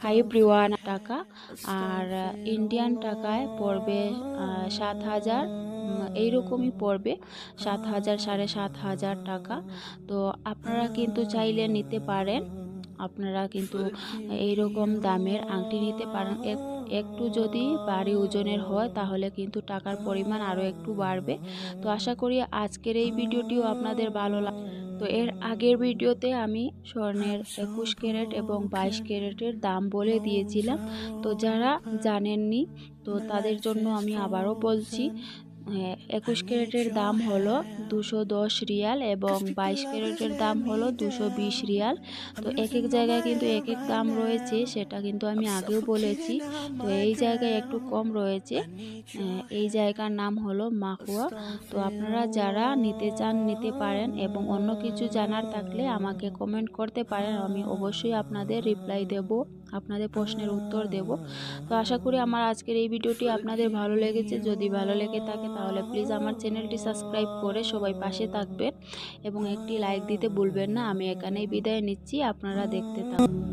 হাইব্রিওয়ান টাকা, আর ইন্ডিয়ান টাকায় পড়বে 7,000, এইরকমই পড়বে 7,000 7,500 টাকা। তো আপনারা কিন্তু চাইলে নিতে পারেন, আপনারা কিন্তু এইরকম দামের আংটি নিতে পারেন। একটু যদি ভারী ওজনের হয় তাহলে কিন্তু টাকার পরিমাণ আরও একটু বাড়বে। তো আশা করি আজকের এই ভিডিওটিও আপনাদের ভালো লাগে। তো এর আগের ভিডিওতে আমি স্বর্ণের 21 ক্যারেট এবং 22 ক্যারেটের দাম বলে দিয়েছিলাম। তো যারা জানেননি তো তাদের জন্য আমি আবারও বলছি, 21 ক্যারেটের দাম হলো 210 রিয়াল এবং 22 ক্যারেটের দাম হলো 220 রিয়াল। তো এক এক জায়গায় কিন্তু এক এক দাম রয়েছে, সেটা কিন্তু আমি আগেও বলেছি। তো এই জায়গায় একটু কম রয়েছে, এই জায়গার নাম হলো মাহুয়া। তো আপনারা যারা নিতে চান নিতে পারেন, এবং অন্য কিছু জানার থাকলে আমাকে কমেন্ট করতে পারেন, আমি অবশ্যই আপনাদের রিপ্লাই দেব, আপনাদের প্রশ্নের উত্তর দেব। তো আশা করি আমার আজকের এই ভিডিওটি আপনাদের ভালো লেগেছে। যদি ভালো লেগে থাকে তাহলে প্লিজ আমার চ্যানেলটি সাবস্ক্রাইব করে সবাই পাশে থাকবেন এবং একটি লাইক দিতে ভুলবেন না। আমি এখানেই বিদায় নিচ্ছি, আপনারা দেখতে থাকুন।